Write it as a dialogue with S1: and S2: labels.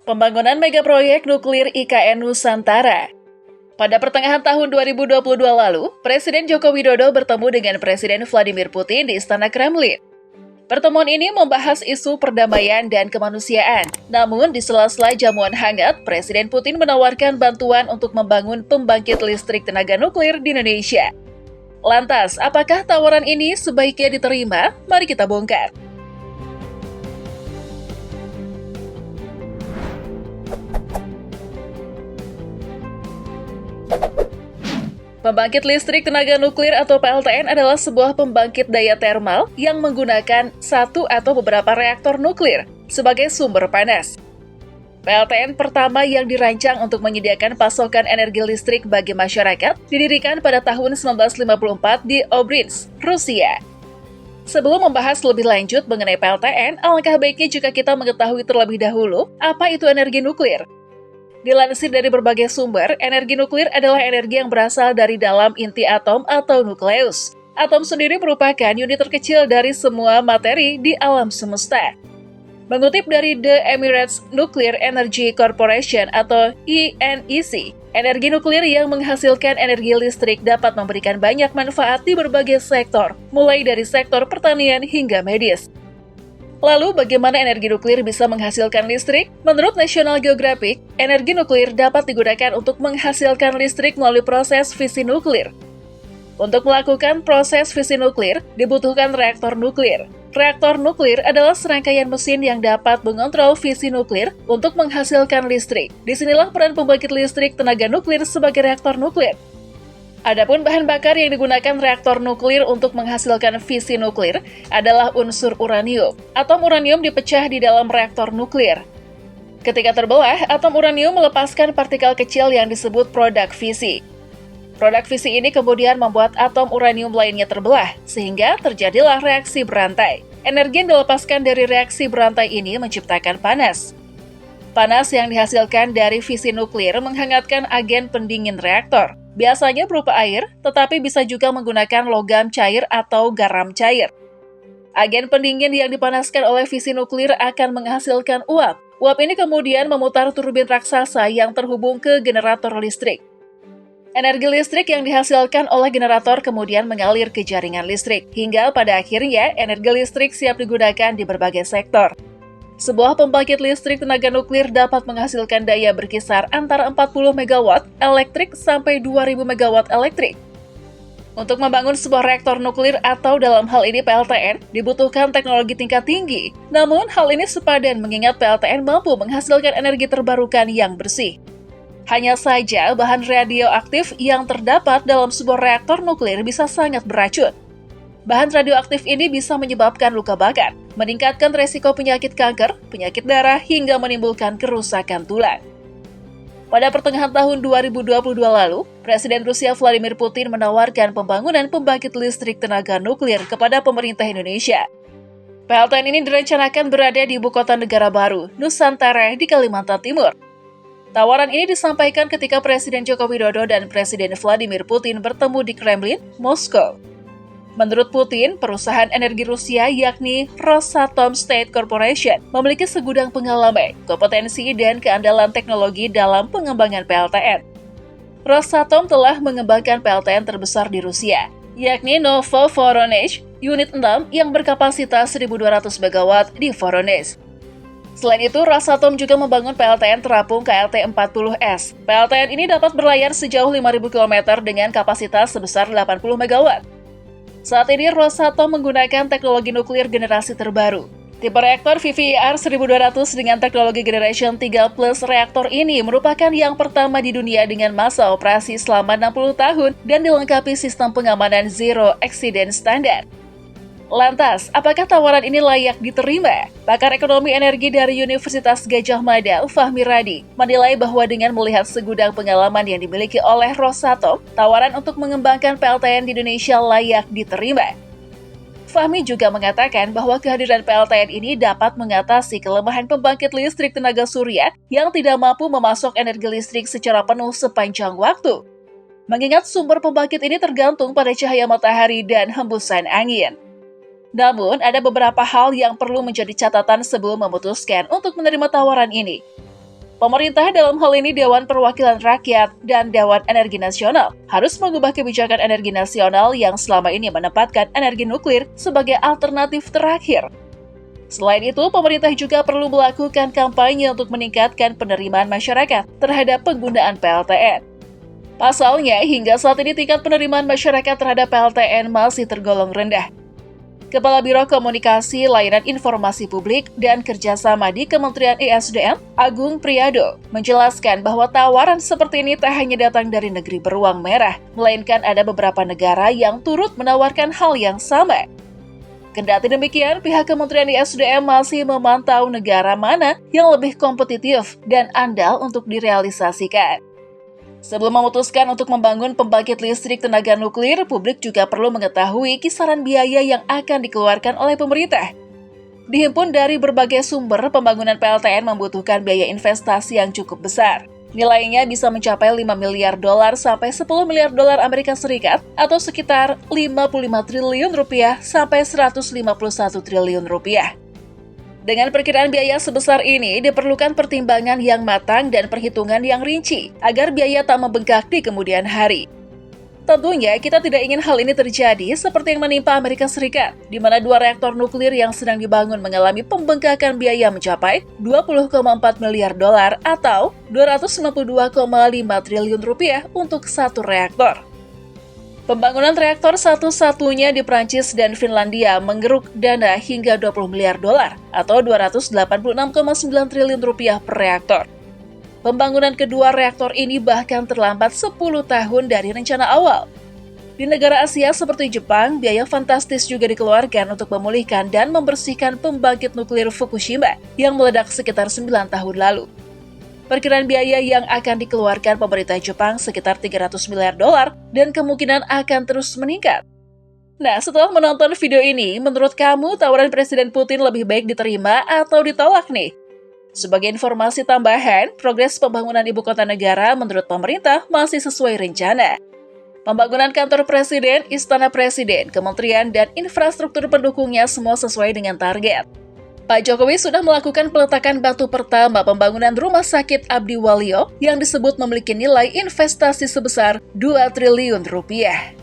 S1: Pembangunan megaproyek nuklir IKN Nusantara. Pada pertengahan tahun 2022 lalu, Presiden Joko Widodo bertemu dengan Presiden Vladimir Putin di Istana Kremlin. Pertemuan ini membahas isu perdamaian dan kemanusiaan. Namun, di sela-sela jamuan hangat, Presiden Putin menawarkan bantuan untuk membangun pembangkit listrik tenaga nuklir di Indonesia. Lantas, apakah tawaran ini sebaiknya diterima? Mari kita bongkar. Pembangkit listrik tenaga nuklir atau PLTN adalah sebuah pembangkit daya termal yang menggunakan satu atau beberapa reaktor nuklir sebagai sumber panas. PLTN pertama yang dirancang untuk menyediakan pasokan energi listrik bagi masyarakat didirikan pada tahun 1954 di Obrins, Rusia. Sebelum membahas lebih lanjut mengenai PLTN, alangkah baiknya jika kita mengetahui terlebih dahulu apa itu energi nuklir. Dilansir dari berbagai sumber, energi nuklir adalah energi yang berasal dari dalam inti atom atau nukleus. Atom sendiri merupakan unit terkecil dari semua materi di alam semesta. Mengutip dari The Emirates Nuclear Energy Corporation atau ENEC, energi nuklir yang menghasilkan energi listrik dapat memberikan banyak manfaat di berbagai sektor, mulai dari sektor pertanian hingga medis. Lalu, bagaimana energi nuklir bisa menghasilkan listrik? Menurut National Geographic, energi nuklir dapat digunakan untuk menghasilkan listrik melalui proses fisi nuklir. Untuk melakukan proses fisi nuklir, dibutuhkan reaktor nuklir. Reaktor nuklir adalah serangkaian mesin yang dapat mengontrol fisi nuklir untuk menghasilkan listrik. Disinilah peran pembangkit listrik tenaga nuklir sebagai reaktor nuklir. Adapun bahan bakar yang digunakan reaktor nuklir untuk menghasilkan fisi nuklir adalah unsur uranium. Atom uranium dipecah di dalam reaktor nuklir. Ketika terbelah, atom uranium melepaskan partikel kecil yang disebut produk fisi. Produk fisi ini kemudian membuat atom uranium lainnya terbelah, sehingga terjadilah reaksi berantai. Energi yang dilepaskan dari reaksi berantai ini menciptakan panas. Panas yang dihasilkan dari fisi nuklir menghangatkan agen pendingin reaktor. Biasanya berupa air, tetapi bisa juga menggunakan logam cair atau garam cair. Agen pendingin yang dipanaskan oleh fisi nuklir akan menghasilkan uap. Uap ini kemudian memutar turbin raksasa yang terhubung ke generator listrik. Energi listrik yang dihasilkan oleh generator kemudian mengalir ke jaringan listrik, hingga pada akhirnya energi listrik siap digunakan di berbagai sektor. Sebuah pembangkit listrik tenaga nuklir dapat menghasilkan daya berkisar antara 40 MW elektrik sampai 2000 MW elektrik. Untuk membangun sebuah reaktor nuklir atau dalam hal ini PLTN, dibutuhkan teknologi tingkat tinggi. Namun, hal ini sepadan mengingat PLTN mampu menghasilkan energi terbarukan yang bersih. Hanya saja, bahan radioaktif yang terdapat dalam sebuah reaktor nuklir bisa sangat beracun. Bahan radioaktif ini bisa menyebabkan luka bakar, meningkatkan resiko penyakit kanker, penyakit darah, hingga menimbulkan kerusakan tulang. Pada pertengahan tahun 2022 lalu, Presiden Rusia Vladimir Putin menawarkan pembangunan pembangkit listrik tenaga nuklir kepada pemerintah Indonesia. PLTN ini direncanakan berada di ibu kota negara baru, Nusantara di Kalimantan Timur. Tawaran ini disampaikan ketika Presiden Joko Widodo dan Presiden Vladimir Putin bertemu di Kremlin, Moskow. Menurut Putin, perusahaan energi Rusia yakni Rosatom State Corporation memiliki segudang pengalaman, kompetensi, dan keandalan teknologi dalam pengembangan PLTN. Rosatom telah mengembangkan PLTN terbesar di Rusia, yakni Novo Voronezh, unit 6 yang berkapasitas 1.200 MW di Voronezh. Selain itu, Rosatom juga membangun PLTN terapung KLT-40S. PLTN ini dapat berlayar sejauh 5.000 km dengan kapasitas sebesar 80 MW. Saat ini, Rosatom menggunakan teknologi nuklir generasi terbaru. Tipe reaktor VVER 1200 dengan teknologi Generation 3 Plus reaktor ini merupakan yang pertama di dunia dengan masa operasi selama 60 tahun dan dilengkapi sistem pengamanan Zero Accident Standard. Lantas, apakah tawaran ini layak diterima? Pakar ekonomi energi dari Universitas Gadjah Mada, Fahmi Radi, menilai bahwa dengan melihat segudang pengalaman yang dimiliki oleh Rosatom, tawaran untuk mengembangkan PLTN di Indonesia layak diterima. Fahmi juga mengatakan bahwa kehadiran PLTN ini dapat mengatasi kelemahan pembangkit listrik tenaga surya yang tidak mampu memasok energi listrik secara penuh sepanjang waktu. Mengingat sumber pembangkit ini tergantung pada cahaya matahari dan hembusan angin. Namun, ada beberapa hal yang perlu menjadi catatan sebelum memutuskan untuk menerima tawaran ini. Pemerintah dalam hal ini Dewan Perwakilan Rakyat dan Dewan Energi Nasional harus mengubah kebijakan energi nasional yang selama ini menempatkan energi nuklir sebagai alternatif terakhir. Selain itu, pemerintah juga perlu melakukan kampanye untuk meningkatkan penerimaan masyarakat terhadap penggunaan PLTN. Pasalnya, hingga saat ini tingkat penerimaan masyarakat terhadap PLTN masih tergolong rendah. Kepala Biro Komunikasi, Layanan Informasi Publik, dan Kerjasama di Kementerian ESDM, Agung Priyado, menjelaskan bahwa tawaran seperti ini tak hanya datang dari negeri beruang merah, melainkan ada beberapa negara yang turut menawarkan hal yang sama. Kendati demikian, pihak Kementerian ESDM masih memantau negara mana yang lebih kompetitif dan andal untuk direalisasikan. Sebelum memutuskan untuk membangun pembangkit listrik tenaga nuklir, publik juga perlu mengetahui kisaran biaya yang akan dikeluarkan oleh pemerintah. Dihimpun dari berbagai sumber, pembangunan PLTN membutuhkan biaya investasi yang cukup besar. Nilainya bisa mencapai 5 miliar dolar sampai 10 miliar dolar Amerika Serikat atau sekitar 55 triliun rupiah sampai 151 triliun rupiah. Dengan perkiraan biaya sebesar ini, diperlukan pertimbangan yang matang dan perhitungan yang rinci agar biaya tak membengkak di kemudian hari. Tentunya, kita tidak ingin hal ini terjadi seperti yang menimpa Amerika Serikat, di mana 2 reaktor nuklir yang sedang dibangun mengalami pembengkakan biaya mencapai 20,4 miliar dolar atau 292,5 triliun rupiah untuk satu reaktor. Pembangunan reaktor satu-satunya di Prancis dan Finlandia menggeruk dana hingga 20 miliar dolar atau 286,9 triliun rupiah per reaktor. Pembangunan kedua reaktor ini bahkan terlambat 10 tahun dari rencana awal. Di negara Asia seperti Jepang, biaya fantastis juga dikeluarkan untuk memulihkan dan membersihkan pembangkit nuklir Fukushima yang meledak sekitar 9 tahun lalu. Perkiraan biaya yang akan dikeluarkan pemerintah Jepang sekitar 300 miliar dolar dan kemungkinan akan terus meningkat. Nah, setelah menonton video ini, menurut kamu tawaran Presiden Putin lebih baik diterima atau ditolak nih? Sebagai informasi tambahan, progres pembangunan ibu kota negara menurut pemerintah masih sesuai rencana. Pembangunan kantor presiden, istana presiden, kementerian, dan infrastruktur pendukungnya semua sesuai dengan target. Pak Jokowi sudah melakukan peletakan batu pertama pembangunan Rumah Sakit Abdi Waluyo yang disebut memiliki nilai investasi sebesar 2 triliun rupiah.